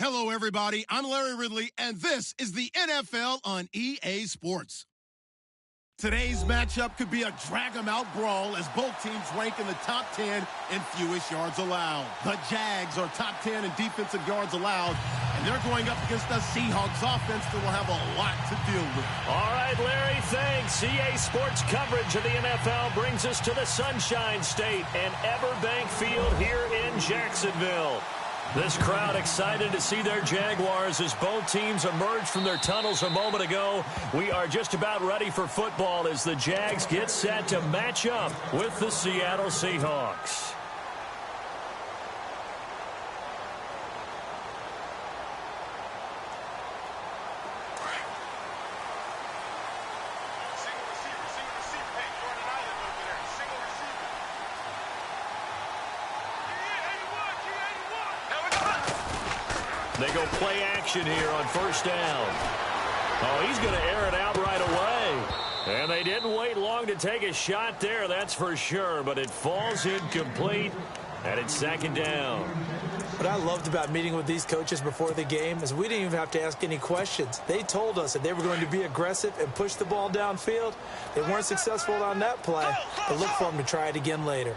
Hello, everybody. I'm Larry Ridley, and this is the NFL on EA Sports. Today's matchup could be a drag-em-out brawl as both teams rank in the top 10 in fewest yards allowed. The Jags are top 10 in defensive yards allowed, and they're going up against the Seahawks offense that will have a lot to deal with. All right, Larry, thanks. EA Sports coverage of the NFL brings us to the Sunshine State and Everbank Field here in Jacksonville. This crowd excited to see their Jaguars as both teams emerged from their tunnels a moment ago. We are just about ready for football as the Jags get set to match up with the Seattle Seahawks. They go play action here on first down. Oh, he's going to air it out right away. And they didn't wait long to take a shot there, that's for sure. But it falls incomplete, and it's second down. What I loved about meeting with these coaches before the game is we didn't even have to ask any questions. They told us that they were going to be aggressive and push the ball downfield. They weren't successful on that play, but look for them to try it again later.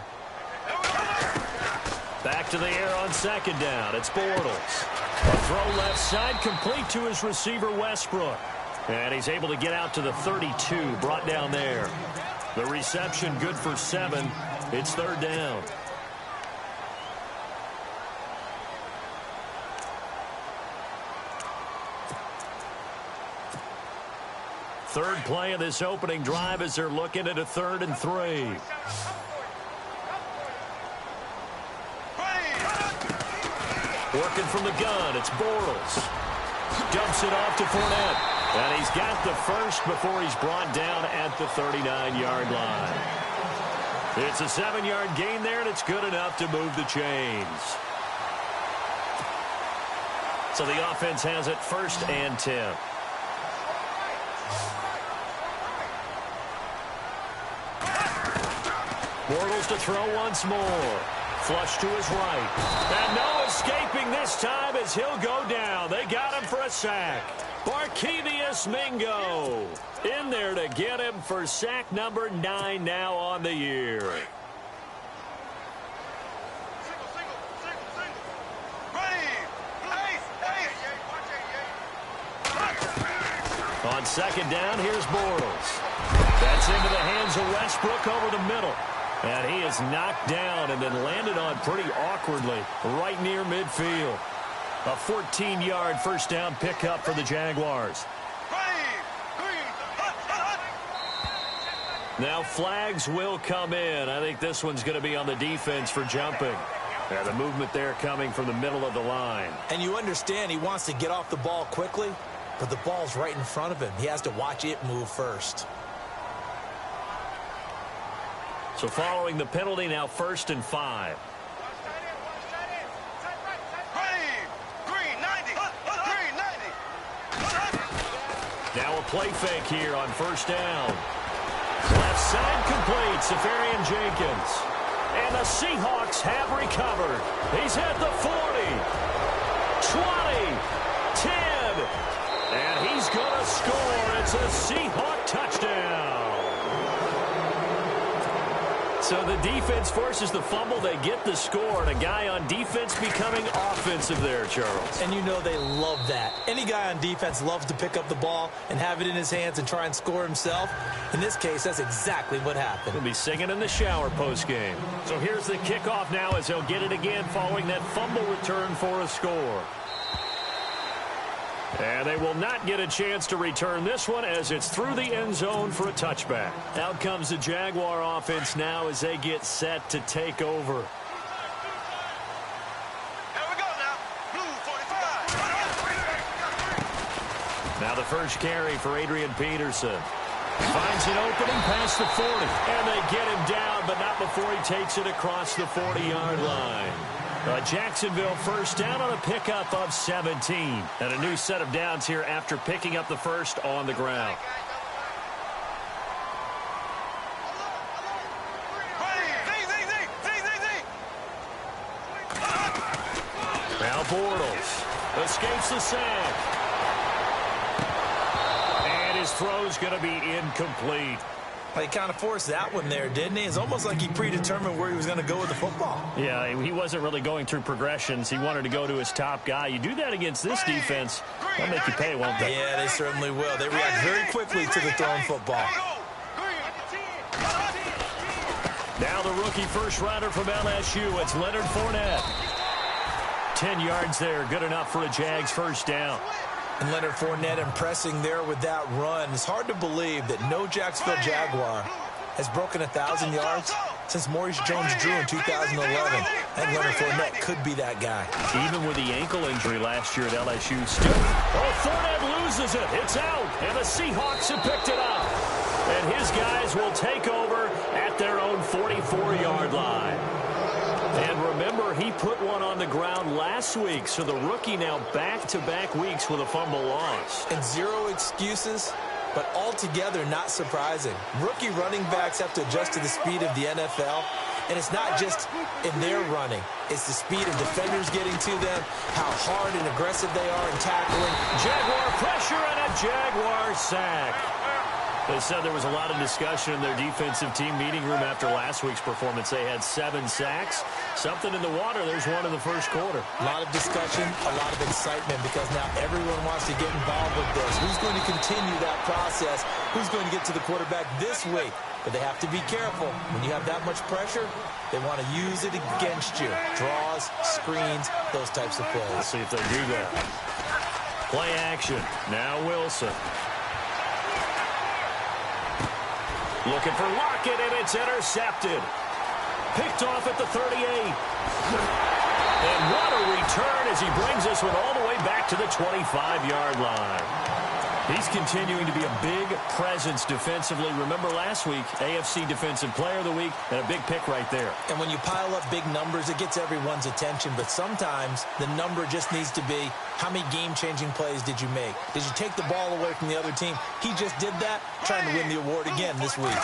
Back to the air on second down. It's Bortles. A throw left side complete to his receiver, Westbrook. And he's able to get out to the 32, brought down there. The reception good for 7. It's third down. Third play of this opening drive as they're looking at a 3rd and 3. Working from the gun, it's Bortles. Dumps it off to Fournette. And he's got the first before he's brought down at the 39-yard line. It's a 7-yard gain there, and it's good enough to move the chains. So the offense has it 1st and 10. Bortles to throw once more. Flush to his right. And no escaping this time as he'll go down. They got him for a sack. Barkevious Mingo in there to get him for sack number 9 now on the year. On second down, here's Bortles. That's into the hands of Westbrook over the middle. And he is knocked down and then landed on pretty awkwardly right near midfield. A 14-yard first down pickup for the Jaguars. Now flags will come in. I think this one's going to be on the defense for jumping. And the movement there coming from the middle of the line. And you understand he wants to get off the ball quickly, but the ball's right in front of him. He has to watch it move first. So following the penalty, now 1st and 5. Now a play fake here on first down. Left side complete, Safarian Jenkins. And the Seahawks have recovered. He's at the 40, 20, 10. And he's going to score. It's a Seahawk touchdown. So the defense forces the fumble. They get the score, and a guy on defense becoming offensive there, Charles. And you know they love that. Any guy on defense loves to pick up the ball and have it in his hands and try and score himself. In this case, that's exactly what happened. He'll be singing in the shower post-game. So here's the kickoff now as they'll get it again following that fumble return for a score. And they will not get a chance to return this one as it's through the end zone for a touchback. Out comes the Jaguar offense now as they get set to take over. Here we go now. Blue 45. Now the first carry for Adrian Peterson. Finds an opening past the 40. And they get him down, but not before he takes it across the 40-yard line. Jacksonville first down on a pickup of 17. And a new set of downs here after picking up the first on the ground. Now Bortles. Escapes the sack. And his throw's going to be incomplete. He kind of forced that one there, didn't he? It's almost like he predetermined where he was going to go with the football. Yeah, he wasn't really going through progressions. He wanted to go to his top guy. You do that against this defense, they'll make you pay, won't they? Yeah, they certainly will. They react very quickly to the thrown football. Now the rookie first rounder from LSU, it's Leonard Fournette. 10 yards there, good enough for a Jags first down. And Leonard Fournette impressing there with that run. It's hard to believe that no Jacksonville Jaguar has broken 1,000 yards since Maurice Jones-Drew in 2011. And Leonard Fournette could be that guy. Even with the ankle injury last year at LSU, still. Oh, Fournette loses it. It's out. And the Seahawks have picked it up. And his guys will take over at their own 44-yard line. And remember, he put one on the ground last week, so the rookie now back-to-back weeks with a fumble loss. And zero excuses, but altogether not surprising. Rookie running backs have to adjust to the speed of the NFL, and it's not just in their running. It's the speed of defenders getting to them, how hard and aggressive they are in tackling. Jaguar pressure and a Jaguar sack. They said there was a lot of discussion in their defensive team meeting room after last week's performance. They had 7 sacks. Something in the water. There's one in the first quarter. A lot of discussion, a lot of excitement, because now everyone wants to get involved with this. Who's going to continue that process? Who's going to get to the quarterback this week? But they have to be careful. When you have that much pressure, they want to use it against you. Draws, screens, those types of plays. Let's see if they do that. Play action. Now Wilson. Looking for Lockett, and it's intercepted. Picked off at the 38. And what a return as he brings this one all the way back to the 25-yard line. He's continuing to be a big presence defensively. Remember last week, AFC Defensive Player of the Week, and a big pick right there. And when you pile up big numbers, it gets everyone's attention. But sometimes the number just needs to be, how many game-changing plays did you make? Did you take the ball away from the other team? He just did that, trying to win the award again this week.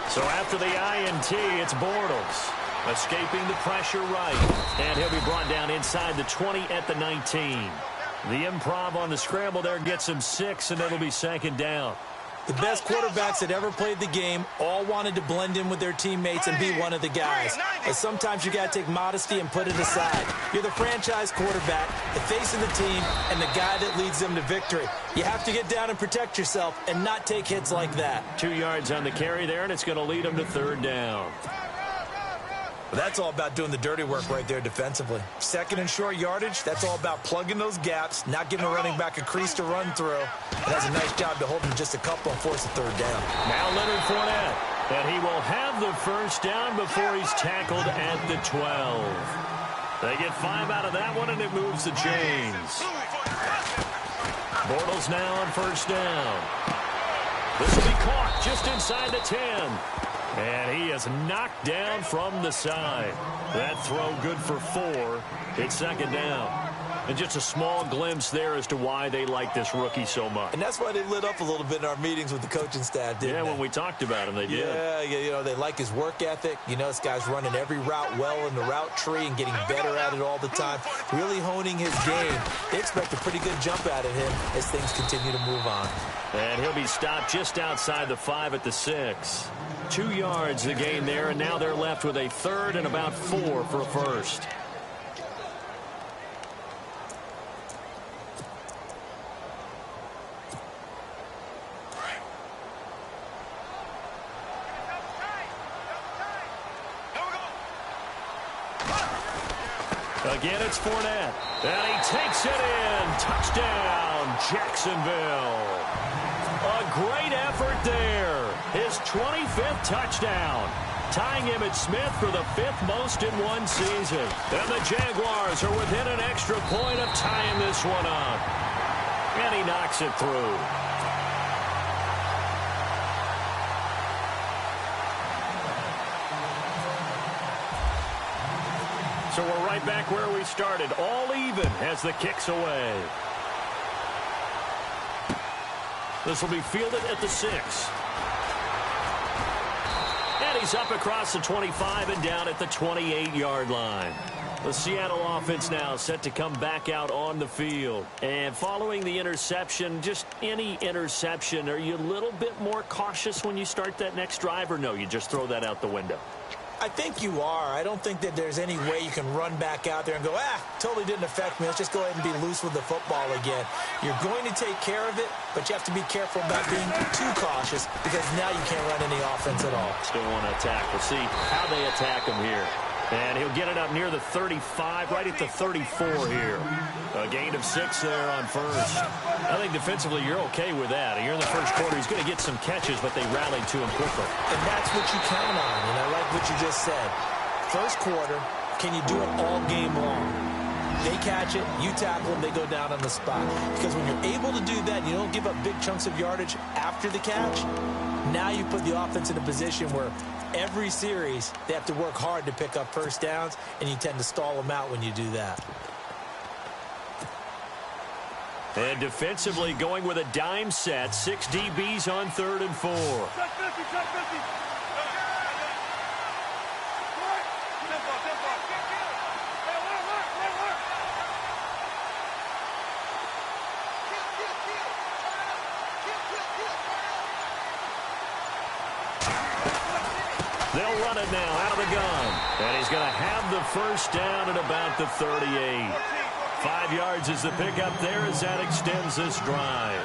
So after the INT, it's Bortles. Escaping the pressure right. And he'll be brought down inside the 20 at the 19. The improv on the scramble there gets him 6, and it'll be second down. The best quarterbacks that ever played the game all wanted to blend in with their teammates and be one of the guys. And sometimes you got to take modesty and put it aside. You're the franchise quarterback, the face of the team, and the guy that leads them to victory. You have to get down and protect yourself and not take hits like that. 2 yards on the carry there, and it's going to lead them to third down. But that's all about doing the dirty work right there defensively. Second and short yardage, that's all about plugging those gaps, not giving a running back a crease to run through. It has a nice job to hold him just a couple and force a third down. Now Leonard Fournette, and he will have the first down before he's tackled at the 12. They get 5 out of that one, and it moves the chains. Bortles now on first down. This will be caught just inside the 10. And he is knocked down from the side. That throw good for 4. It's second down. And just a small glimpse there as to why they like this rookie so much. And that's why they lit up a little bit in our meetings with the coaching staff, didn't they? Yeah, when we talked about him, they did. Yeah, you know, they like his work ethic. You know, this guy's running every route well in the route tree and getting better at it all the time, really honing his game. They expect a pretty good jump out of him as things continue to move on. And he'll be stopped just outside the 5 at the 6. 2 yards the gain there, and now they're left with a third and about 4 for a first. Again, it's Fournette. And he takes it in. Touchdown, Jacksonville. A great effort there. His 25th touchdown. Tying Emmitt Smith for the 5th most in one season. And the Jaguars are within an extra point of tying this one up. And he knocks it through. So we're right back where we started, all even as the kick's away. This will be fielded at the 6. And he's He's up across the 25 and down at the 28-yard line. The Seattle offense now set to come back out on the field. And following the interception, just any interception, are you a little bit more cautious when you start that next drive, or no, you just throw that out the window? I think you are. I don't think that there's any way you can run back out there and go, totally didn't affect me. Let's just go ahead and be loose with the football again. You're going to take care of it, but you have to be careful about being too cautious because now you can't run any offense at all. Still want to attack. We'll see how they attack him here. And he'll get it up near the 35, right at the 34 here. A gain of 6 there on first. I think defensively you're okay with that. You're in the first quarter. He's going to get some catches, but they rallied to him quickly. And that's what you count on, and I like what you just said. First quarter, can you do it all game long? They catch it, you tackle them, they go down on the spot. Because when you're able to do that, you don't give up big chunks of yardage after the catch, now you put the offense in a position where every series, they have to work hard to pick up first downs, and you tend to stall them out when you do that. And defensively going with a dime set, 6 DBs on 3rd and 4. They'll run it now out of the gun. And he's going to have the first down at about the 38. 5 yards is the pickup there as that extends this drive.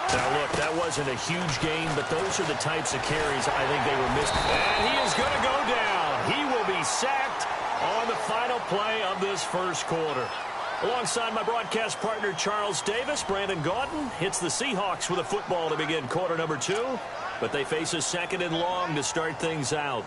Now, look, that wasn't a huge gain, but those are the types of carries I think they were missing. And he is going to go down. He will be sacked on the final play of this first quarter. Alongside my broadcast partner, Charles Davis, Brandon Gaudin hits the Seahawks with a football to begin quarter number 2. But they face a 2nd and long to start things out.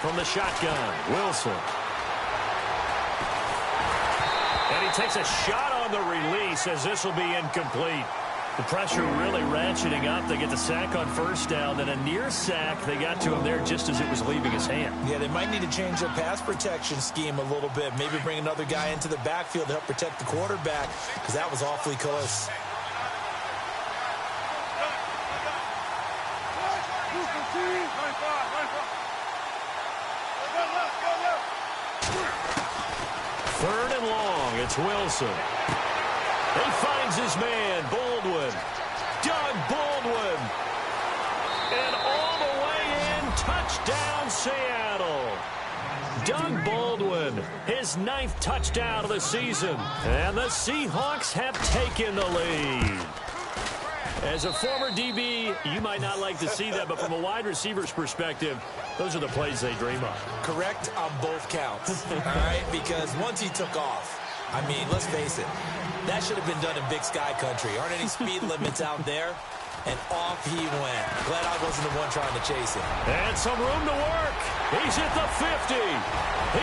From the shotgun, Wilson. And he takes a shot on the release as this will be incomplete. The pressure really ratcheting up. They get the sack on first down. Then a near sack. They got to him there just as it was leaving his hand. Yeah, they might need to change their pass protection scheme a little bit. Maybe bring another guy into the backfield to help protect the quarterback because that was awfully close. Third and long, it's Wilson. He finds his man, Baldwin. Doug Baldwin. And all the way in, touchdown Seattle. Doug Baldwin, his 9th touchdown of the season. And the Seahawks have taken the lead. As a former DB, you might not like to see that, but from a wide receiver's perspective, those are the plays they dream of. Correct on both counts, all right? Because once he took off, I mean, let's face it, that should have been done in Big Sky country. Aren't any speed limits out there? And off he went. Glad I wasn't the one trying to chase him. And some room to work. He's at the 50.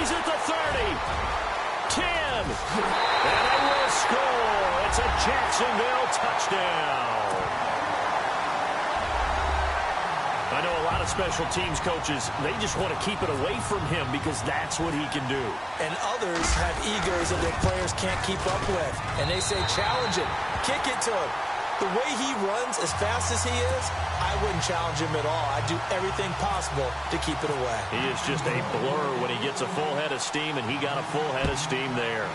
He's at the 30. 10. And they will score. It's a Jacksonville touchdown. I know a lot of special teams coaches, they just want to keep it away from him because that's what he can do. And others have egos that their players can't keep up with. And they say, challenge it. Kick it to him. The way he runs as fast as he is, I wouldn't challenge him at all. I'd do everything possible to keep it away. He is just a blur when he gets a full head of steam, and he got a full head of steam there.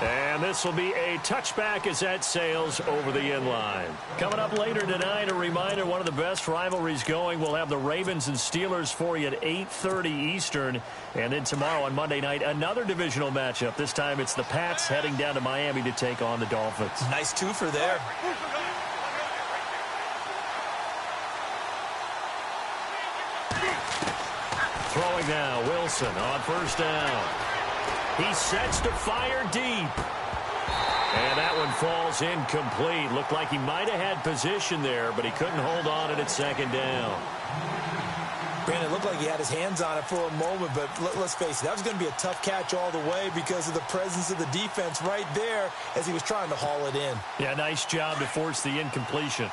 And this will be a touchback as that sails over the end line. Coming up later tonight, a reminder, one of the best rivalries going. We'll have the Ravens and Steelers for you at 8:30 Eastern. And then tomorrow on Monday night, another divisional matchup. This time it's the Pats heading down to Miami to take on the Dolphins. Nice twofer there. Throwing now, Wilson on first down. He sets to fire deep. And that one falls incomplete. Looked like he might have had position there, but he couldn't hold on at second down. Brandon, it looked like he had his hands on it for a moment, but let's face it, that was going to be a tough catch all the way because of the presence of the defense right there as he was trying to haul it in. Yeah, nice job to force the incompletion.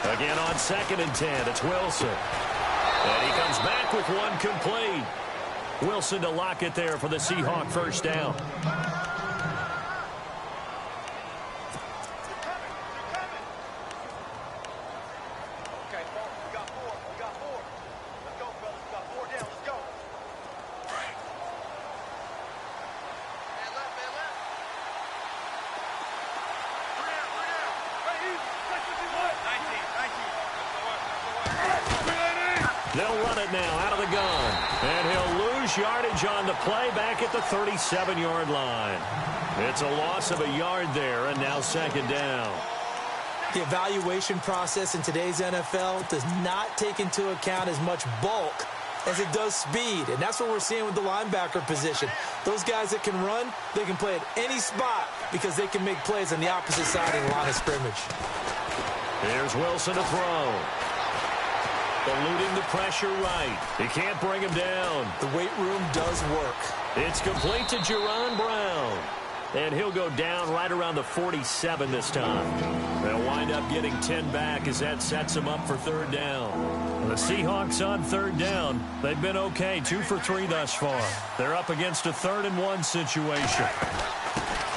Again on 2nd and 10, it's Wilson. And he comes back with one complete. Wilson to lock it there for the Seahawk first down. They'll run it now out of the gun. And he'll lose yardage on the play back at the 37-yard line. It's a loss of a yard there, and now 2nd down. The evaluation process in today's NFL does not take into account as much bulk as it does speed. And that's what we're seeing with the linebacker position. Those guys that can run, they can play at any spot because they can make plays on the opposite side of the line of scrimmage. Here's Wilson to throw. Eluding the pressure right. He can't bring him down. The weight room does work. It's complete to Jerron Brown. And he'll go down right around the 47 this time. They'll wind up getting 10 back as that sets them up for 3rd down. The Seahawks on 3rd down. They've been okay, 2 for 3 thus far. They're up against a 3rd and 1 situation.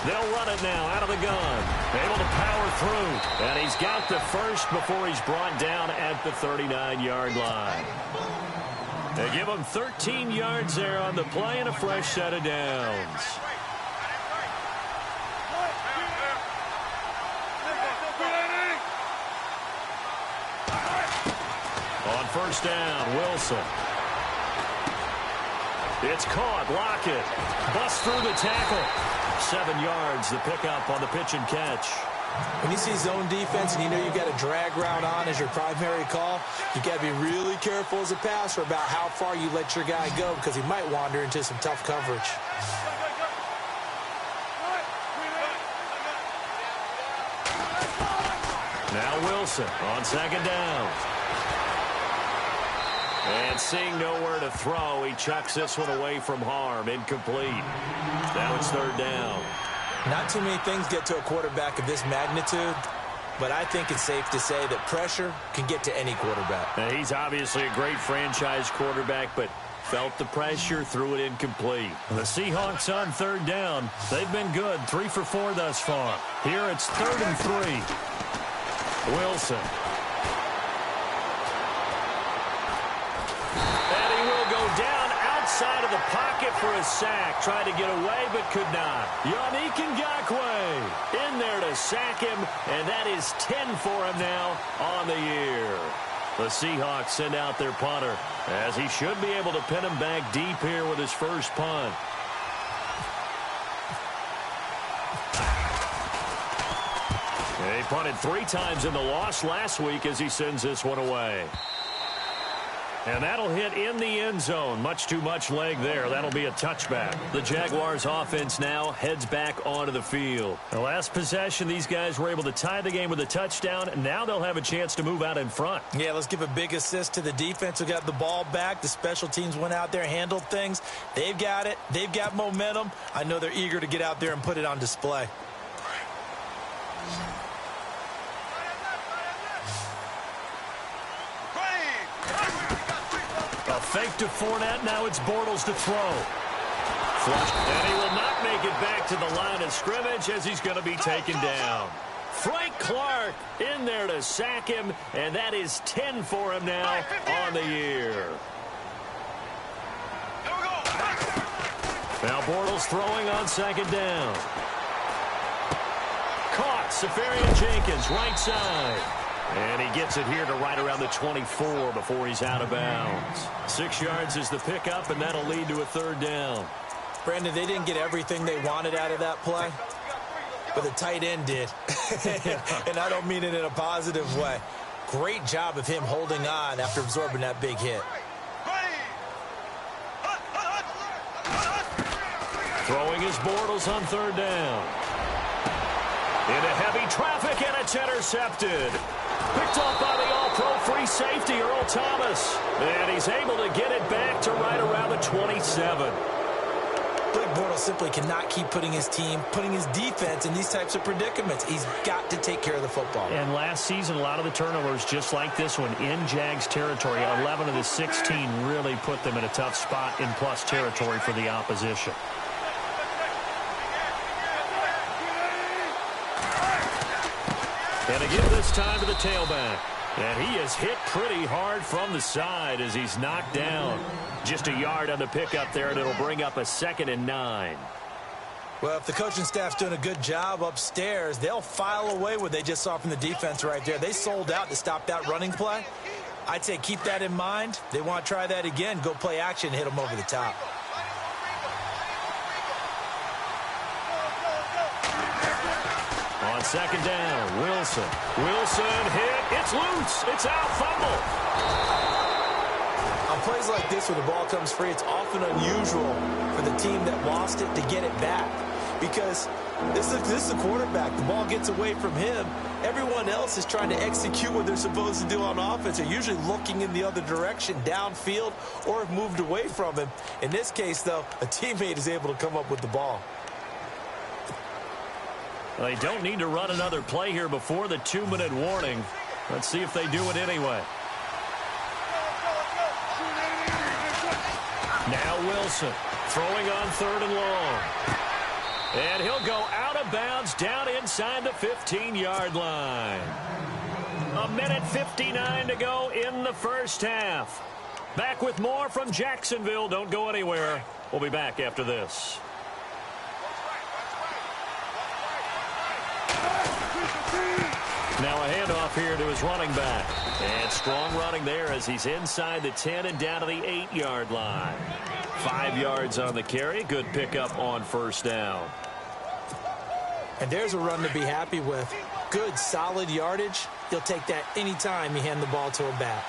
They'll run it now out of the gun. Able to power through. And he's got the first before he's brought down at the 39-yard line. They give him 13 yards there on the play and a fresh set of downs. On 1st down, Wilson. It's caught. Lockett. Busts through the tackle. 7 yards, the pickup on the pitch and catch. When you see zone defense and you know you've got a drag route on as your primary call, you got to be really careful as a passer about how far you let your guy go because he might wander into some tough coverage. Now Wilson on 2nd down. And seeing nowhere to throw, he chucks this one away from harm. Incomplete. Now it's 3rd down. Not too many things get to a quarterback of this magnitude, but I think it's safe to say that pressure can get to any quarterback. Now, he's obviously a great franchise quarterback, but felt the pressure, threw it incomplete. The Seahawks on 3rd down. They've been good, 3 for 4 thus far. Here it's 3rd and 3. Wilson. Outside of the pocket for a sack. Tried to get away, but could not. Yannick Ngakoue in there to sack him, and that is 10 for him now on the year. The Seahawks send out their punter, as he should be able to pin him back deep here with his first punt. He punted 3 times in the loss last week as he sends this one away. And that'll hit in the end zone. Much too much leg there. That'll be a touchback. The Jaguars offense now heads back onto the field. The last possession, these guys were able to tie the game with a touchdown, and now they'll have a chance to move out in front. Yeah, let's give a big assist to the defense who got the ball back. The special teams went out there, handled things. They've got it. They've got momentum. I know they're eager to get out there and put it on display. Fake to Fournette. Now it's Bortles to throw. Flushed. And he will not make it back to the line of scrimmage as he's going to be taken down. Frank Clark in there to sack him, and that is 10 for him now on the year. Now Bortles throwing on 2nd down. Caught. Safarian-Jenkins, right side. And he gets it here to right around the 24 before he's out of bounds. 6 yards is the pickup, and that'll lead to a 3rd down. Brandon, they didn't get everything they wanted out of that play, but the tight end did. And I don't mean it in a positive way. Great job of him holding on after absorbing that big hit. Throwing his Bortles on 3rd down. Into heavy traffic, and it's intercepted. Picked off by the all-pro free safety, Earl Thomas. And he's able to get it back to right around the 27. Blake Bortles simply cannot keep putting his team, putting his defense in these types of predicaments. He's got to take care of the football. And last season, a lot of the turnovers, just like this one, in Jags territory. 11 of the 16 really put them in a tough spot in plus territory for the opposition. And again this time to the tailback. And he is hit pretty hard from the side as he's knocked down. Just a yard on the pickup there, and it'll bring up a 2nd and 9. Well, if the coaching staff's doing a good job upstairs, they'll file away what they just saw from the defense right there. They sold out to stop that running play. I'd say keep that in mind. They want to try that again. Go play action, hit them over the top. On 2nd down, Wilson. Wilson hit. It's loose. It's out. Fumble. On plays like this where the ball comes free, it's often unusual for the team that lost it to get it back. Because this is the quarterback. The ball gets away from him. Everyone else is trying to execute what they're supposed to do on offense. They're usually looking in the other direction, downfield, or have moved away from him. In this case, though, a teammate is able to come up with the ball. They don't need to run another play here before the 2-minute warning. Let's see if they do it anyway. Now Wilson throwing on 3rd and long. And he'll go out of bounds down inside the 15-yard line. 1:59 to go in the first half. Back with more from Jacksonville. Don't go anywhere. We'll be back after this. Now a handoff here to his running back. And strong running there as he's inside the 10 and down to the 8-yard line. 5 yards on the carry. Good pickup on 1st down. And there's a run to be happy with. Good, solid yardage. He'll take that anytime you hand the ball to a back.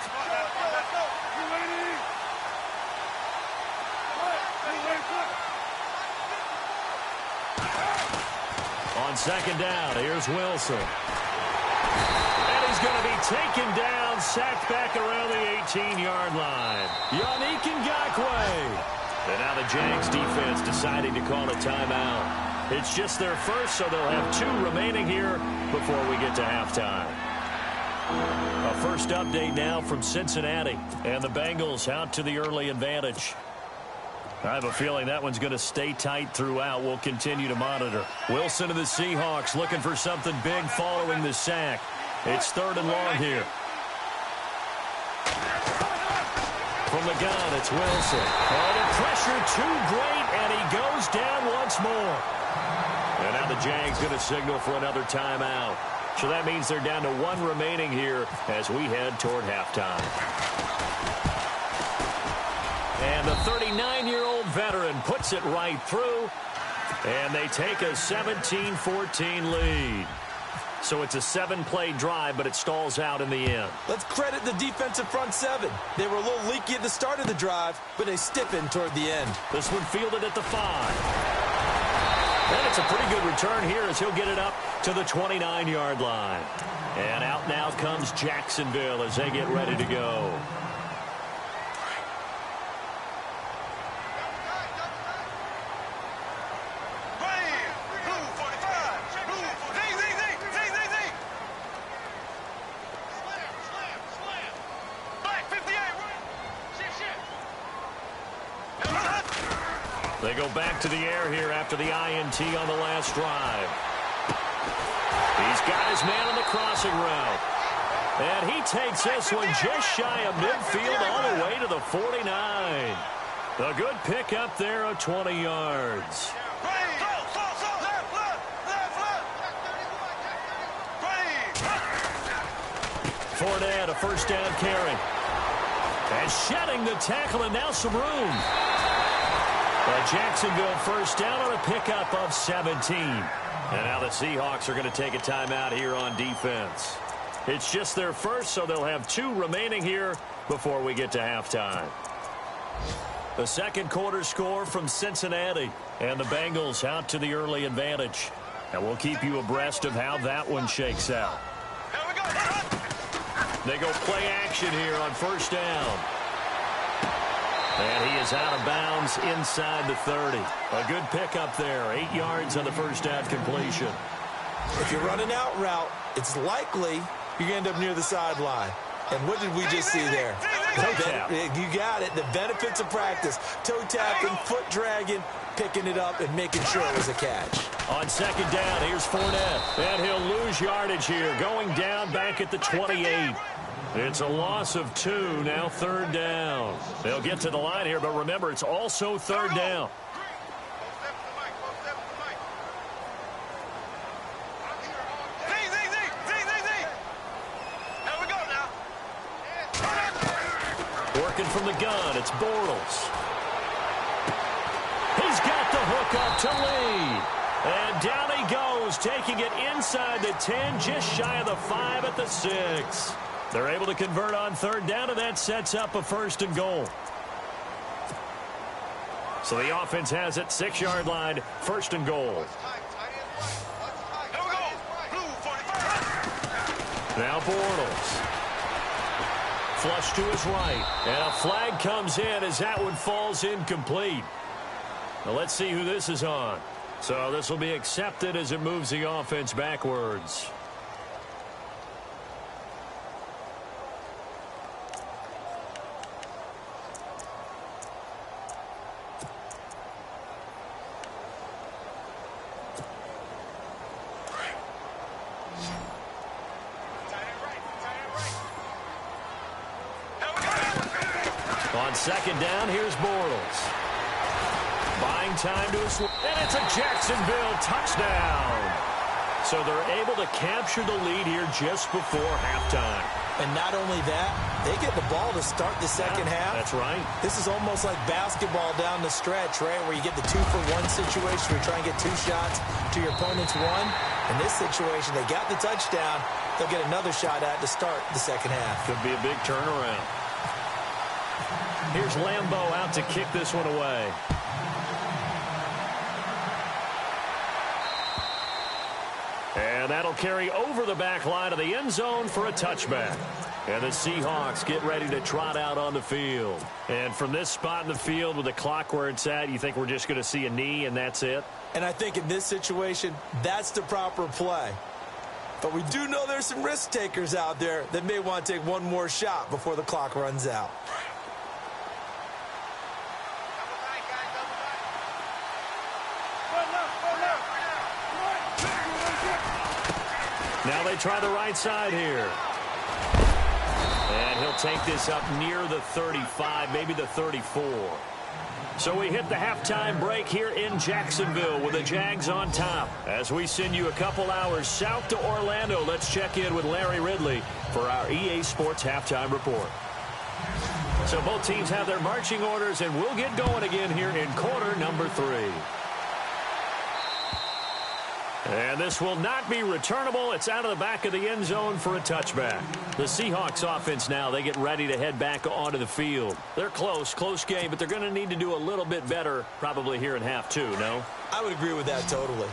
On 2nd down, here's Wilson. And he's going to be taken down, sacked back around the 18-yard line. Yannick Ngakoue. And now the Jags defense deciding to call a timeout. It's just their first, so they'll have 2 remaining here before we get to halftime. A first update now from Cincinnati. And the Bengals out to the early advantage. I have a feeling that one's going to stay tight throughout. We'll continue to monitor. Wilson to the Seahawks looking for something big following the sack. It's 3rd and long here. From the gun, it's Wilson. Oh, the pressure too great, and he goes down once more. And now the Jags going to signal for another timeout. So that means they're down to 1 remaining here as we head toward halftime. And the 39-year-old veteran puts it right through. And they take a 17-14 lead. So it's a 7-play drive, but it stalls out in the end. Let's credit the defensive front 7. They were a little leaky at the start of the drive, but they stiffened toward the end. This one fielded at the 5. And it's a pretty good return here as he'll get it up to the 29-yard line. And out now comes Jacksonville as they get ready to go. They go back to the air here after the INT on the last drive. He's got his man on the crossing route. And he takes this one just shy of midfield all the way to the 49. A good pick up there of 20 yards. Fournette, a first down carry. And shedding the tackle, and now some room. Jacksonville first down on a pickup of 17. And now the Seahawks are going to take a timeout here on defense. It's just their first, so they'll have 2 remaining here before we get to halftime. The second quarter score from Cincinnati. And the Bengals out to the early advantage. And we'll keep you abreast of how that one shakes out. Here we go. They go play action here on first down. And he is out of bounds inside the 30. A good pickup there. 8 yards on the first down completion. If you're running out route, it's likely you're going to end up near the sideline. And what did we just see there? Toe tap. You got it. The benefits of practice. Toe tapping, foot dragging, picking it up, and making sure it was a catch. On second down, here's Fournette. And he'll lose yardage here, going down back at the 28. It's a loss of 2, now third down. They'll get to the line here, but remember, it's also third down. Working from the gun, it's Bortles. He's got the hook up to Lee. And down he goes, taking it inside the 10, just shy of the 5 at the 6. They're able to convert on third down, and that sets up a first and goal. So the offense has it, 6-yard line, first and goal. Now Bortles. Flush to his right. And a flag comes in as that one falls incomplete. Now let's see who this is on. So this will be accepted as it moves the offense backwards. On second down, here's Bortles. Buying time to a swing, and it's a Jacksonville touchdown. So they're able to capture the lead here just before halftime. And not only that, they get the ball to start the second half. That's right. This is almost like basketball down the stretch, right, where you get the 2-for-1 situation where you try and get 2 shots to your opponent's 1. In this situation, they got the touchdown. They'll get another shot at to start the second half. Could be a big turnaround. Here's Lambeau out to kick this one away. And that'll carry over the back line of the end zone for a touchback. And the Seahawks get ready to trot out on the field. And from this spot in the field with the clock where it's at, you think we're just going to see a knee and that's it? And I think in this situation, that's the proper play. But we do know there's some risk takers out there that may want to take one more shot before the clock runs out. Now they try the right side here. And he'll take this up near the 35, maybe the 34. So we hit the halftime break here in Jacksonville with the Jags on top. As we send you a couple hours south to Orlando, let's check in with Larry Ridley for our EA Sports Halftime Report. So both teams have their marching orders, and we'll get going again here in quarter number 3. And this will not be returnable. It's out of the back of the end zone for a touchback. The Seahawks offense now, they get ready to head back onto the field. They're close game, but they're going to need to do a little bit better probably here in half 2, no? I would agree with that totally.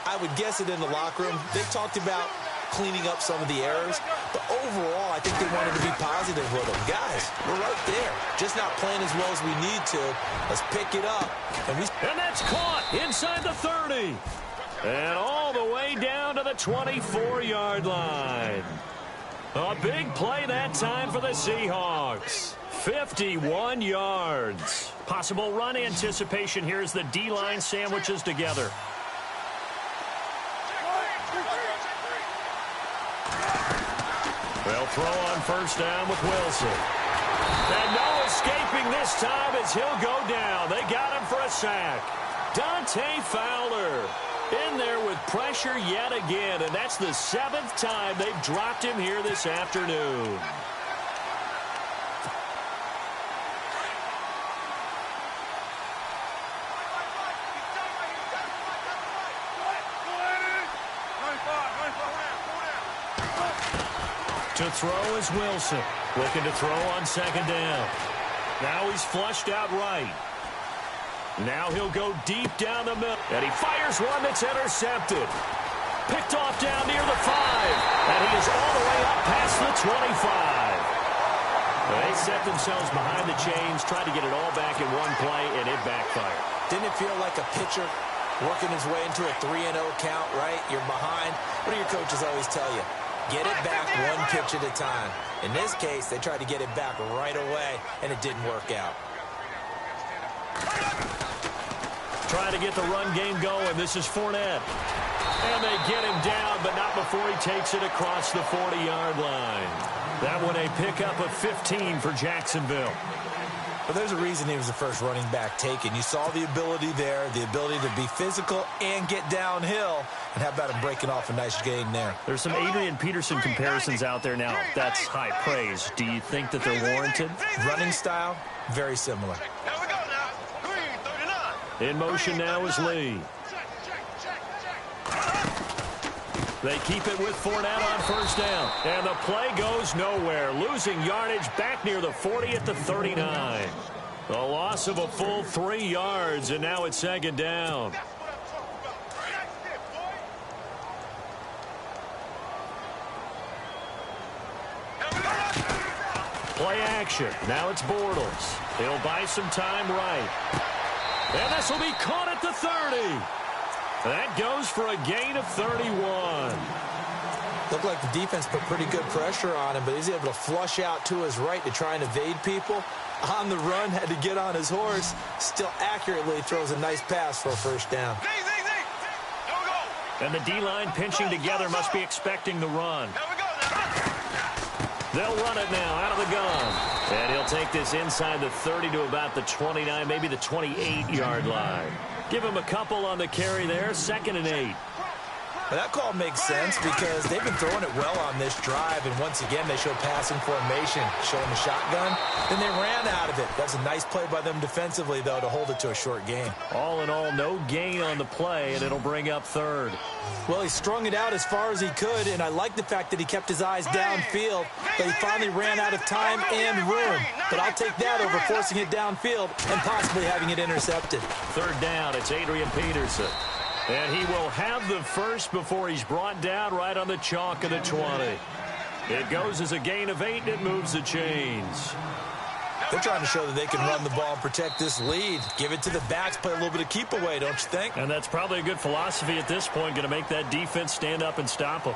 I would guess it in the locker room. They talked about cleaning up some of the errors, but overall, I think they wanted to be positive with them. Guys, we're right there. Just not playing as well as we need to. Let's pick it up. And that's caught inside the 30. And all the way down to the 24-yard line. A big play that time for the Seahawks. 51 yards. Possible run anticipation here as the D-line sandwiches together. They'll throw on first down with Wilson. And no escaping this time as he'll go down. They got him for a sack. Dante Fowler in there with pressure yet again, and that's the 7th time they've dropped him here this afternoon. To throw is Wilson, looking to throw on second down. Now he's flushed out right. Now he'll go deep down the middle, and he fires one that's intercepted. Picked off down near the 5. And he is all the way up past the 25. They set themselves behind the chains, tried to get it all back in one play, and it backfired. Didn't it feel like a pitcher working his way into a 3-0 count, right? You're behind. What do your coaches always tell you? Get it back one pitch at a time. In this case, they tried to get it back right away, and it didn't work out. Trying to get the run game going. This is Fournette. And they get him down, but not before he takes it across the 40-yard line. That one a pickup of 15 for Jacksonville. But there's a reason he was the first running back taken. You saw the ability there, the ability to be physical and get downhill. And how about him breaking off a nice gain there? There's some Adrian Peterson comparisons out there now. That's high praise. Do you think that they're warranted? Running style, very similar. Here we go now. Green, 39. In motion now is Lee. They keep it with Fournette on first down. And the play goes nowhere. Losing yardage back near the 40 at the 39. The loss of a full 3 yards, and now it's second down. Play action. Now it's Bortles. He'll buy some time right. And this will be caught at the 30. That goes for a gain of 31. Looked like the defense put pretty good pressure on him, but he's able to flush out to his right to try and evade people. On the run, had to get on his horse. Still accurately throws a nice pass for a first down. And the D-line pinching together must be expecting the run. They'll run it now out of the gun. And he'll take this inside the 30 to about the 29, maybe the 28-yard line. Give him a couple on the carry there, 2nd and 8. Well, that call makes sense because they've been throwing it well on this drive, and once again they show passing formation, showing the shotgun. Then they ran out of it. That's a nice play by them defensively, though, to hold it to a short gain. All in all, no gain on the play, and it'll bring up 3rd. Well, he strung it out as far as he could, and I like the fact that he kept his eyes downfield, but he finally ran out of time and room. But I'll take that over forcing it downfield and possibly having it intercepted. 3rd down, it's Adrian Peterson. And he will have the first before he's brought down right on the chalk of the 20. It goes as a gain of 8, and it moves the chains. They're trying to show that they can run the ball and protect this lead. Give it to the backs, play a little bit of keep away, don't you think? And that's probably a good philosophy at this point, going to make that defense stand up and stop them.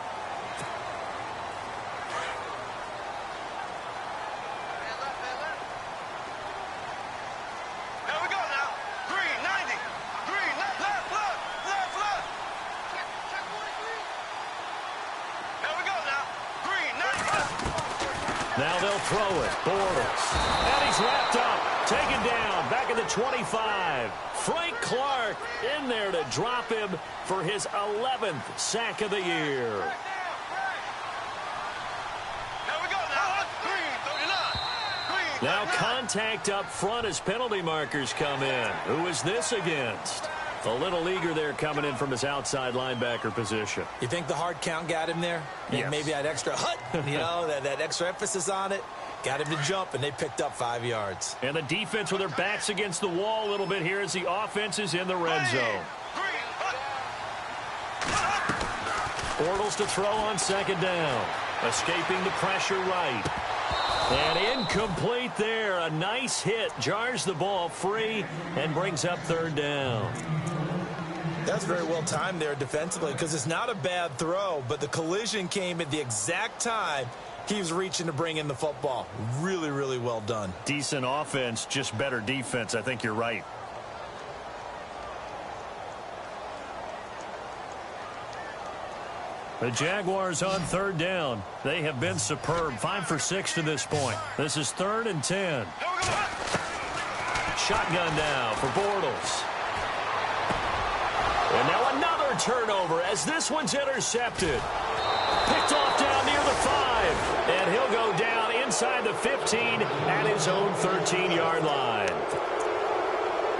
Here we go now. Green, 90. Green, left. Here we go now. Green, 90. Now they'll throw it. Bortles. And he's wrapped up. Taken down. Back at the 25. Frank Clark in there to drop him for his 11th sack of the year. Here we go now. Green, 39. Green, Now contact up front as penalty markers come in. Who is this against? A little leaguer there coming in from his outside linebacker position. You think the hard count got him there? Yes. Maybe that extra that extra emphasis on it got him to jump, and they picked up 5 yards. And the defense with their backs against the wall a little bit here as the offense is in the red zone. Bortles to throw on 2nd down. Escaping the pressure right. And incomplete there. A nice hit. Jars the ball free and brings up 3rd down. That's very well timed there defensively because it's not a bad throw, but the collision came at the exact time he was reaching to bring in the football. Really, really well done. Decent offense, just better defense. I think you're right. The Jaguars on 3rd down. They have been superb. 5 for 6 to this point. This is 3rd and 10. Shotgun now for Bortles. And now another turnover as this one's intercepted. Picked off down near the 5. And he'll go down inside the 15 at his own 13-yard line.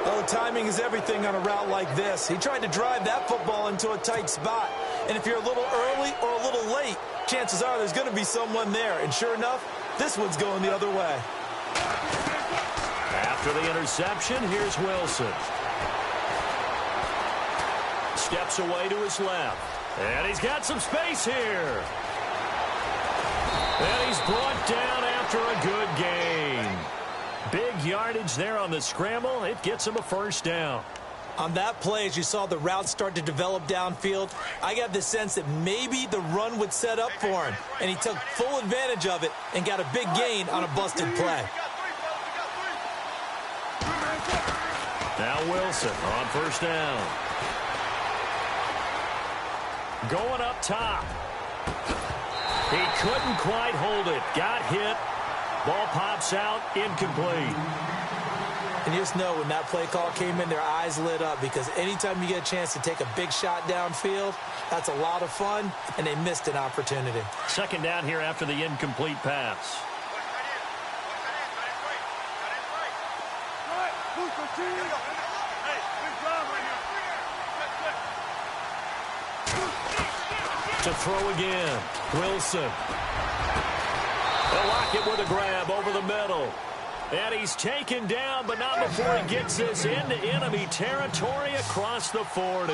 Oh, timing is everything on a route like this. He tried to drive that football into a tight spot. And if you're a little early or a little late, chances are there's going to be someone there. And sure enough, this one's going the other way. After the interception, here's Wilson. Steps away to his left. And he's got some space here. And he's brought down after a good gain. Big yardage there on the scramble. It gets him a first down. On that play, as you saw the route start to develop downfield, I got the sense that maybe the run would set up for him. And he took full advantage of it and got a big gain on a busted play. Now Wilson on first down. Going up top. He couldn't quite hold it. Got hit. Ball pops out. Incomplete. And you just know when that play call came in, their eyes lit up, because anytime you get a chance to take a big shot downfield, that's a lot of fun, and they missed an opportunity. Second down here after the incomplete pass. To throw again. Wilson. They'll lock it with a grab over the middle. And he's taken down, but not before he gets this into enemy territory across the 40.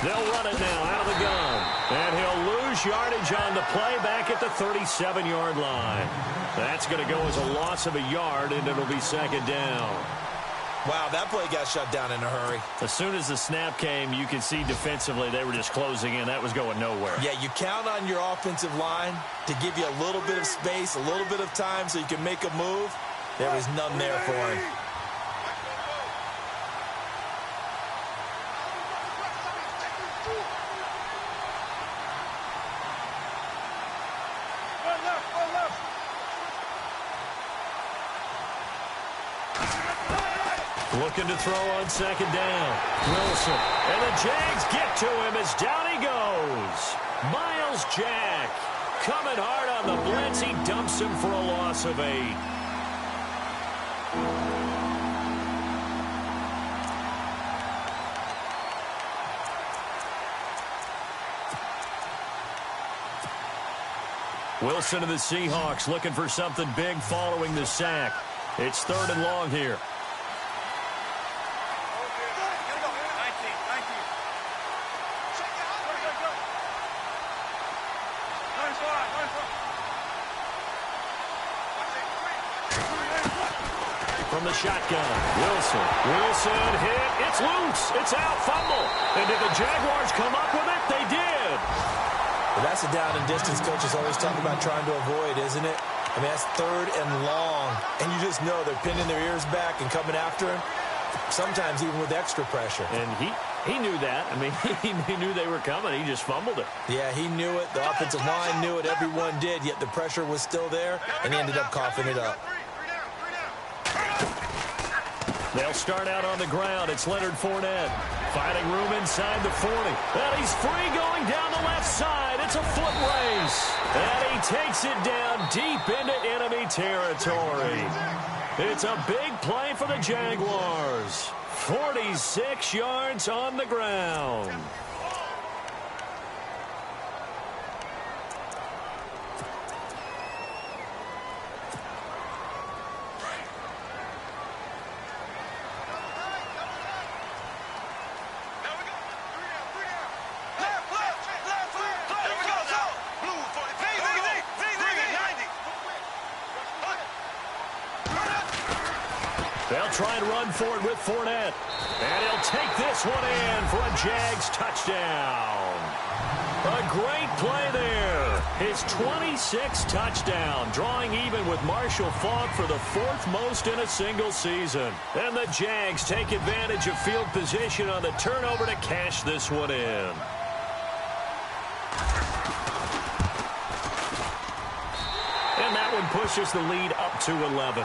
They'll run it now out of the gun. And he'll lose yardage on the play back at the 37-yard line. That's going to go as a loss of a yard, and it'll be second down. Wow, that play got shut down in a hurry. As soon as the snap came, you could see defensively they were just closing in. That was going nowhere. Yeah, you count on your offensive line to give you a little bit of space, a little bit of time so you can make a move. There was none there for him. Looking to throw on second down. Wilson. And the Jags get to him as down he goes. Miles Jack coming hard on the blitz. He dumps him for a loss of 8. Wilson of the Seahawks looking for something big following the sack. It's 3rd and long here. From the shotgun, Wilson. Wilson hit. It's loose. It's out. Fumble. And did the Jaguars come up with it? They did. Well, that's a down and distance coaches always talk about trying to avoid, isn't it? I mean, that's 3rd and long. And you just know they're pinning their ears back and coming after him, sometimes even with extra pressure. And he knew that. I mean, he knew they were coming. He just fumbled it. Yeah, he knew it. The offensive line knew it. Everyone did, yet the pressure was still there, and he ended up coughing it up. They'll start out on the ground. It's Leonard Fournette. Finding room inside the 40. And he's free going down the left side. It's a foot race. And he takes it down deep into enemy territory. It's a big play for the Jaguars. 46 yards on the ground. They'll try and run for it with Fournette. And he'll take this one in for a Jags touchdown. A great play there. His 26th touchdown, drawing even with Marshall Faulk for the 4th most in a single season. And the Jags take advantage of field position on the turnover to cash this one in. And that one pushes the lead up to 11.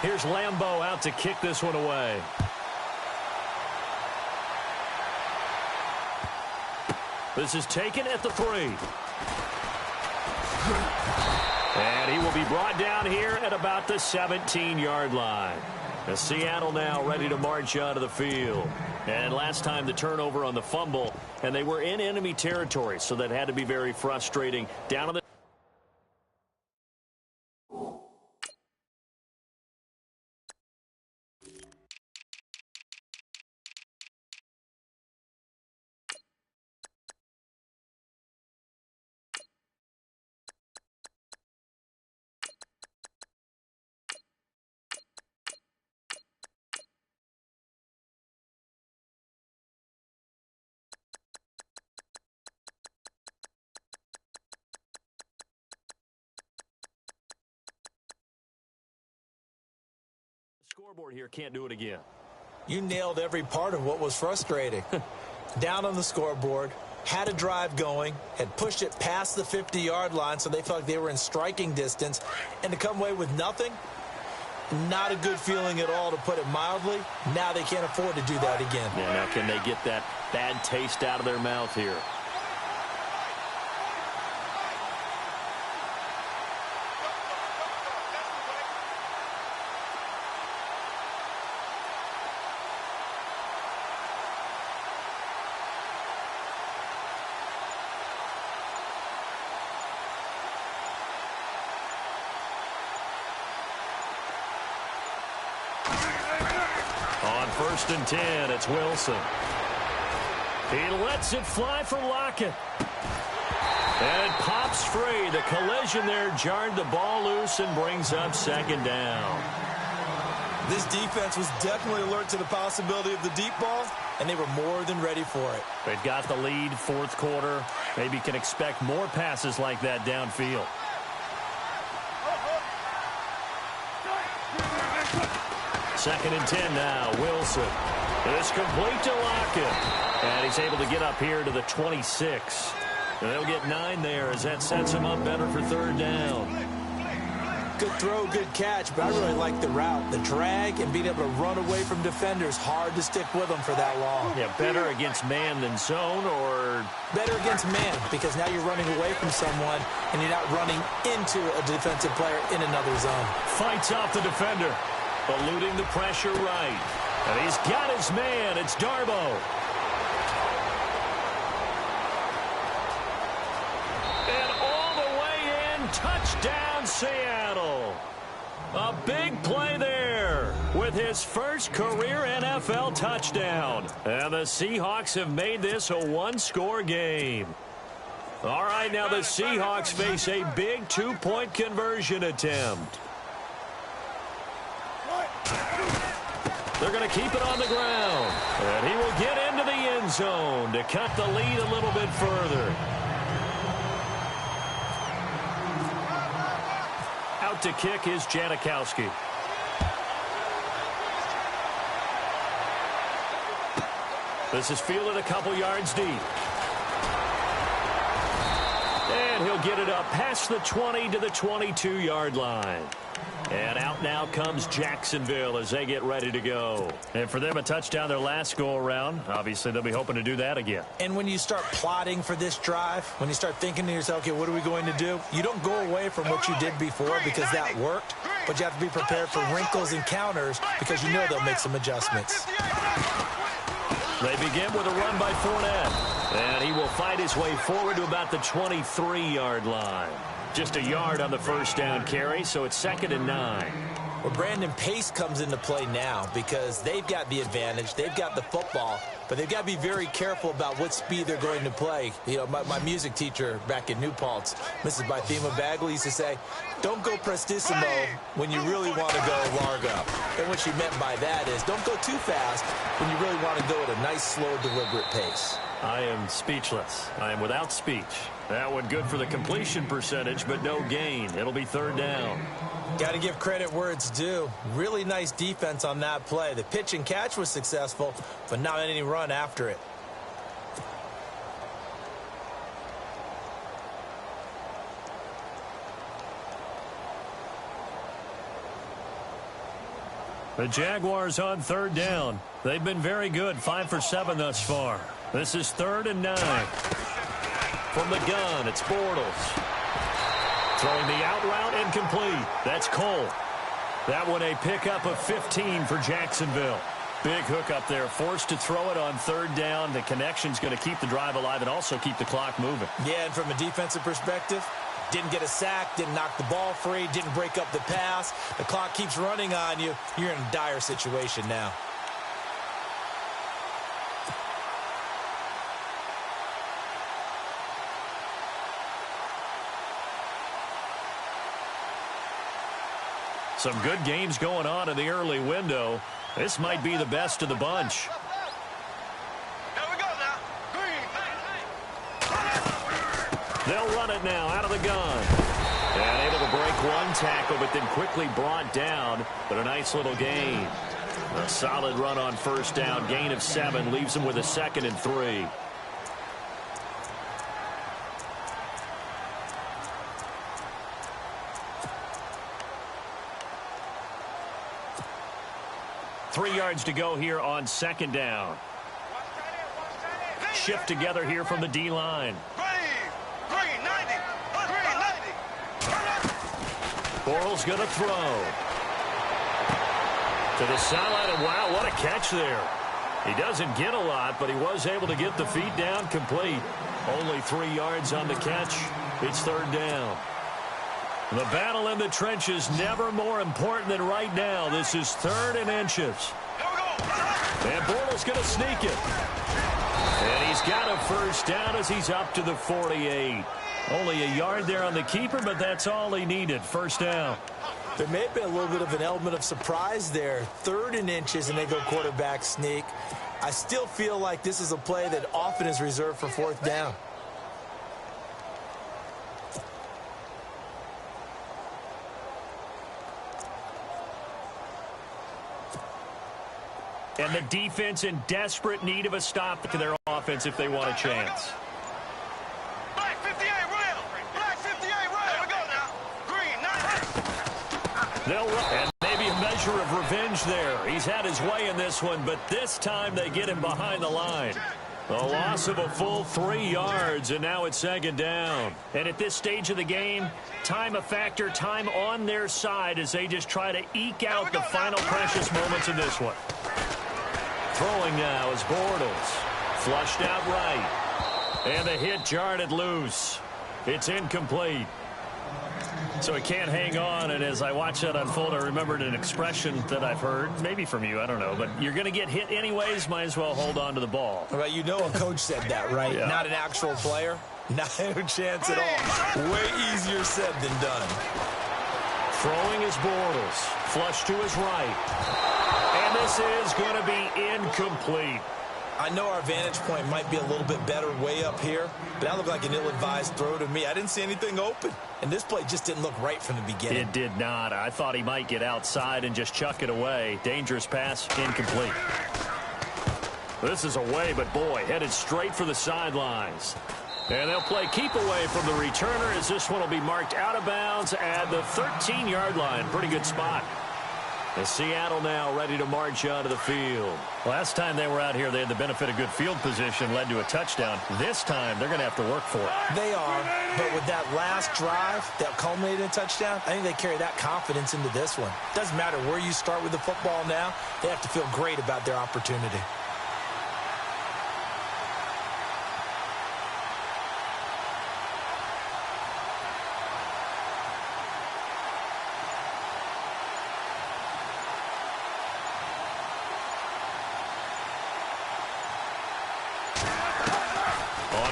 Here's Lambeau out to kick this one away. This is taken at the 3. And he will be brought down here at about the 17-yard line. Seattle now ready to march onto the field. And last time the turnover on the fumble, and they were in enemy territory, so that had to be very frustrating. Down on the scoreboard here, can't do it again. You nailed every part of what was frustrating. Down on the scoreboard, had a drive going, had pushed it past the 50-yard line so they felt like they were in striking distance, and to come away with nothing, not a good feeling at all, to put it mildly. Now they can't afford to do that again. Yeah, now can they get that bad taste out of their mouth here? On 1st and 10, it's Wilson. He lets it fly for Lockett. And it pops free. The collision there jarred the ball loose and brings up 2nd down. This defense was definitely alert to the possibility of the deep ball, and they were more than ready for it. They've got the lead, 4th quarter. Maybe can expect more passes like that downfield. Second and 10 now, Wilson. It's complete to Lockett. And he's able to get up here to the 26. And they'll get 9 there as that sets him up better for 3rd down. Good throw, good catch, but I really like the route. The drag and being able to run away from defenders, hard to stick with them for that long. Yeah, better against man than zone, or? Better against man, because now you're running away from someone and you're not running into a defensive player in another zone. Fights off the defender. Eluding the pressure right. And he's got his man. It's Darbo. And all the way in. Touchdown, Seattle. A big play there with his first career NFL touchdown. And the Seahawks have made this a one-score game. All right, now the Seahawks face a big 2-point conversion attempt. They're going to keep it on the ground. And he will get into the end zone to cut the lead a little bit further. Out to kick is Janikowski. This is fielded a couple yards deep. And he'll get it up past the 20 to the 22-yard line. And out now comes Jacksonville as they get ready to go. And for them, a touchdown their last go-around. Obviously, they'll be hoping to do that again. And when you start plotting for this drive, when you start thinking to yourself, okay, what are we going to do? You don't go away from what you did before because that worked, but you have to be prepared for wrinkles and counters because you know they'll make some adjustments. They begin with a run by Fournette. And he will fight his way forward to about the 23-yard line. Just a yard on the first down carry, so it's 2nd and 9. Well, Brandon, pace comes into play now because they've got the advantage. They've got the football, but they've got to be very careful about what speed they're going to play. You know, my music teacher back in New Paltz, Mrs. Bythema Bagley, used to say, don't go prestissimo when you really want to go largo. And what she meant by that is don't go too fast when you really want to go at a nice, slow, deliberate pace. I am speechless. I am without speech. That one good for the completion percentage, but no gain. It'll be 3rd down. Got to give credit where it's due. Really nice defense on that play. The pitch and catch was successful, but not any run after it. The Jaguars on 3rd down. They've been very good, 5 for 7 thus far. This is 3rd and 9. From the gun, it's Bortles. Throwing the out route incomplete. That's Cole. That one a pickup of 15 for Jacksonville. Big hook up there, forced to throw it on third down. The connection's going to keep the drive alive and also keep the clock moving. Yeah, and from a defensive perspective, didn't get a sack, didn't knock the ball free, didn't break up the pass. The clock keeps running on you. You're in a dire situation now. Some good games going on in the early window. This might be the best of the bunch. Here we go now. Green. They'll run it now out of the gun. And able to break one tackle, but then quickly brought down. But a nice little gain. A solid run on first down. Gain of 7 leaves them with a 2nd and 3. Three yards to go here on 2nd down. Shift together here from the D-line. Green 90. Green 90. Bortles going to throw. To the sideline, and wow, what a catch there. He doesn't get a lot, but he was able to get the feet down complete. Only 3 yards on the catch. It's 3rd down. The battle in the trenches never more important than right now. This is 3rd and inches. And Bortles going to sneak it. And he's got a first down as he's up to the 48. Only a yard there on the keeper, but that's all he needed. First down. There may have been a little bit of an element of surprise there. 3rd and inches, and they go quarterback sneak. I still feel like this is a play that often is reserved for 4th down. And the defense in desperate need of a stop to their offense if they want a chance. Black 58 rail. Black 58 rail. Here we go now. Green 90. They'll run. And maybe a measure of revenge there. He's had his way in this one, but this time they get him behind the line. A loss of a full 3 yards, and now it's 2nd down. And at this stage of the game, time a factor, time on their side as they just try to eke out the final precious moments of this one. Throwing now is Bortles. Flushed out right. And the hit jarred it loose. It's incomplete. So he can't hang on, and as I watch that unfold, I remembered an expression that I've heard, maybe from you, I don't know, but you're going to get hit anyways, might as well hold on to the ball. Well, you know a coach said that, right? Yeah. Not an actual player. Not a chance at all. Way easier said than done. Throwing is Bortles. Flush to his right. And this is going to be incomplete. I know our vantage point might be a little bit better way up here, but that looked like an ill-advised throw to me. I didn't see anything open, and this play just didn't look right from the beginning. It did not. I thought he might get outside and just chuck it away. Dangerous pass, incomplete. This is away, but boy, headed straight for the sidelines. And they'll play keep away from the returner as this one will be marked out of bounds at the 13-yard line. Pretty good spot. And Seattle now ready to march onto the field. Last time they were out here, they had the benefit of good field position, led to a touchdown. This time, they're going to have to work for it. They are, but with that last drive that culminated in a touchdown, I think they carry that confidence into this one. Doesn't matter where you start with the football now, they have to feel great about their opportunity.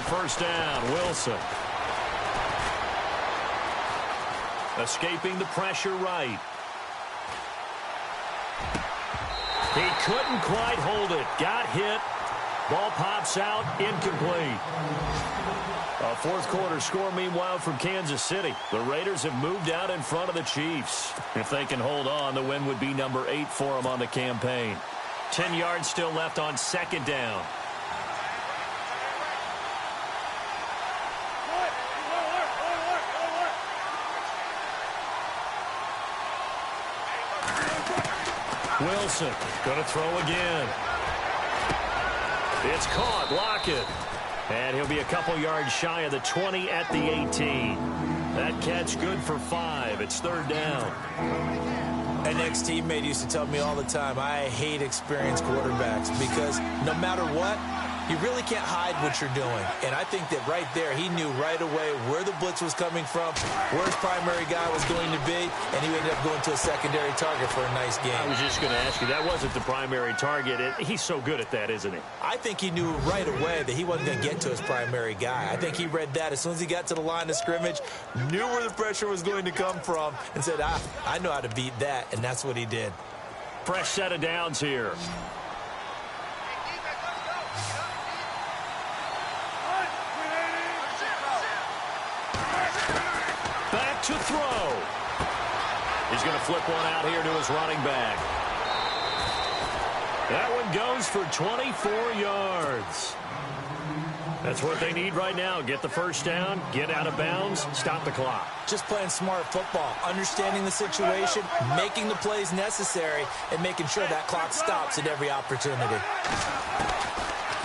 First down, Wilson. Escaping the pressure right. He couldn't quite hold it. Got hit. Ball pops out, incomplete. A fourth quarter score, meanwhile, from Kansas City. The Raiders have moved out in front of the Chiefs. If they can hold on, the win would be number 8 for them on the campaign. 10 yards still left on 2nd down. Wilson going to throw again. It's caught. Lockett. And he'll be a couple yards shy of the 20 at the 18. That catch good for 5. It's 3rd down. An ex-teammate used to tell me all the time, I hate experienced quarterbacks because no matter what, you really can't hide what you're doing. And I think that right there, he knew right away where the blitz was coming from, where his primary guy was going to be, and he ended up going to a secondary target for a nice game. I was just going to ask you, that wasn't the primary target. He's so good at that, isn't he? I think he knew right away that he wasn't going to get to his primary guy. I think he read that as soon as he got to the line of scrimmage, knew where the pressure was going to come from, and said, I know how to beat that, and that's what he did. Fresh set of downs here. Back to throw. He's going to flip one out here to his running back. That one goes for 24 yards. That's what they need right now. Get the first down, get out of bounds, stop the clock. Just playing smart football, understanding the situation, making the plays necessary, and making sure that clock stops at every opportunity.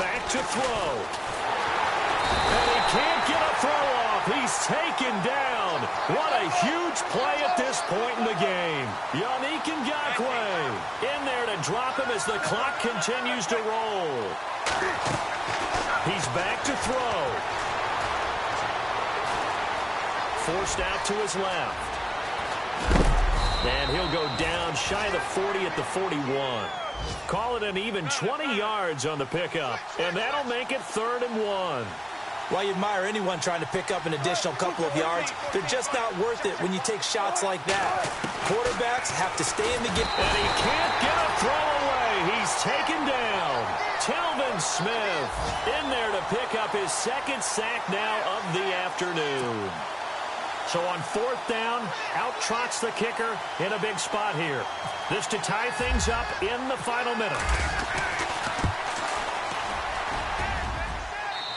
Back to throw. And he can't get a throw off. He's taken down. What a huge play at this point in the game. Yannick Ngakoue in there to drop him as the clock continues to roll. He's back to throw. Forced out to his left. And he'll go down shy of the 40 at the 41. Call it an even 20 yards on the pickup. And that'll make it 3rd and 1. While you admire anyone trying to pick up an additional couple of yards, they're just not worth it when you take shots like that. Quarterbacks have to stay in the game. And he can't get a throw away. He's taken down. Telvin Smith in there to pick up his 2nd sack now of the afternoon. So on 4th down, out trots the kicker in a big spot here. This to tie things up in the final minute.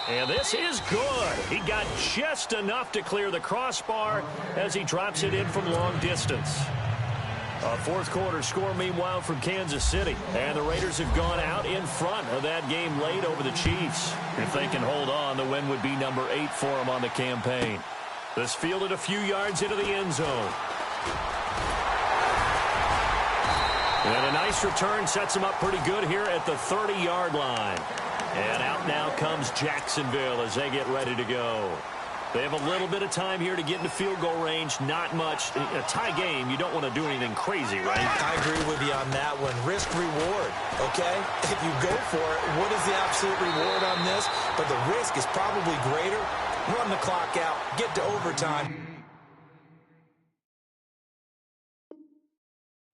And this is good. He got just enough to clear the crossbar as he drops it in from long distance. A 4th quarter score, meanwhile, from Kansas City. And the Raiders have gone out in front of that game late over the Chiefs. If they can hold on, the win would be number 8 for them on the campaign. This fielded a few yards into the end zone. And a nice return sets him up pretty good here at the 30-yard line. And out now comes Jacksonville as they get ready to go. They have a little bit of time here to get into field goal range. Not much. A tie game, you don't want to do anything crazy, right? I agree with you on that one. Risk-reward, okay? If you go for it, what is the absolute reward on this? But the risk is probably greater. Run the clock out. Get to overtime.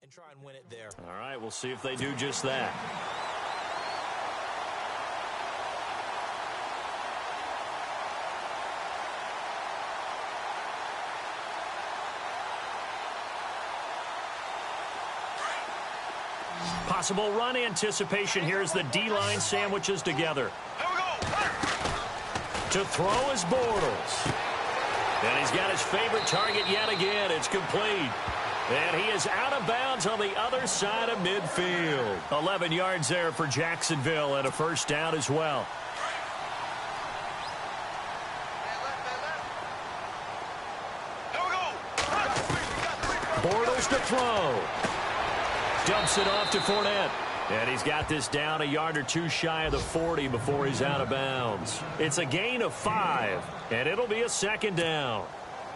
And try and win it there. All right, we'll see if they do just that. Possible run anticipation here as the D-line sandwiches together. Here we go. To throw is Bortles. And he's got his favorite target yet again. It's complete. And he is out of bounds on the other side of midfield. 11 yards there for Jacksonville and a first down as well. Here we go. Bortles to throw. Dumps it off to Fournette. And he's got this down a yard or two shy of the 40 before he's out of bounds. It's a gain of 5, and it'll be a 2nd down.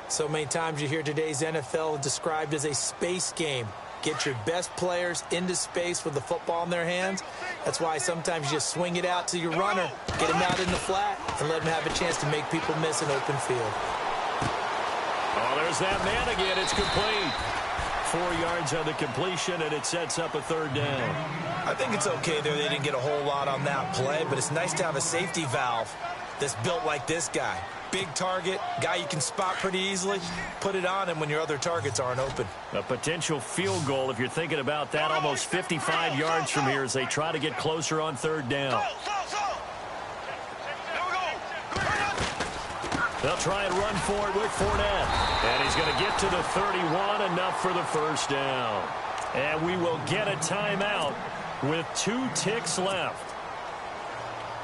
So many times you hear today's NFL described as a space game. Get your best players into space with the football in their hands. That's why sometimes you just swing it out to your runner, get him out in the flat, and let him have a chance to make people miss an open field. Oh, there's that man again. It's complete. 4 yards on the completion, and it sets up a 3rd down. I think it's okay there. They didn't get a whole lot on that play, but it's nice to have a safety valve that's built like this guy. Big target, guy you can spot pretty easily. Put it on him when your other targets aren't open. A potential field goal, if you're thinking about that, almost 55 yards from here as they try to get closer on 3rd down. They'll try and run for it with Fournette. And he's going to get to the 31, enough for the first down. And we will get a timeout with 2 ticks left.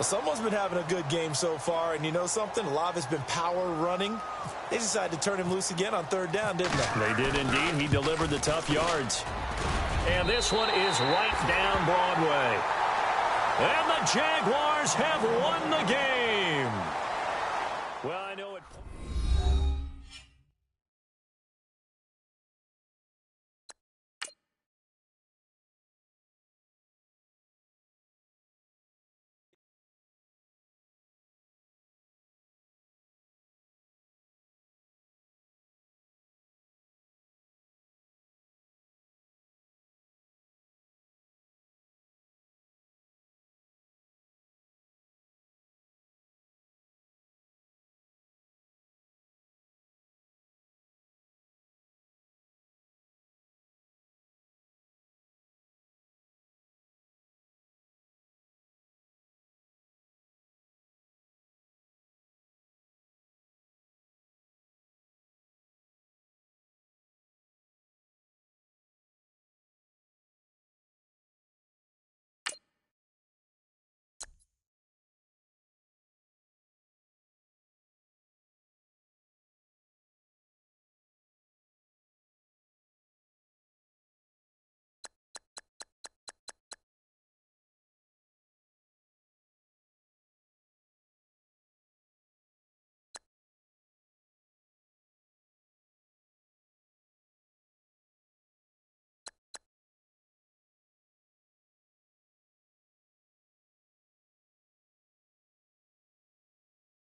Well, someone's been having a good game so far, and you know something? A lot of it's been power running. They decided to turn him loose again on third down, didn't they? They did indeed. He delivered the tough yards. And this one is right down Broadway. And the Jaguars have won the game. Well, I know it...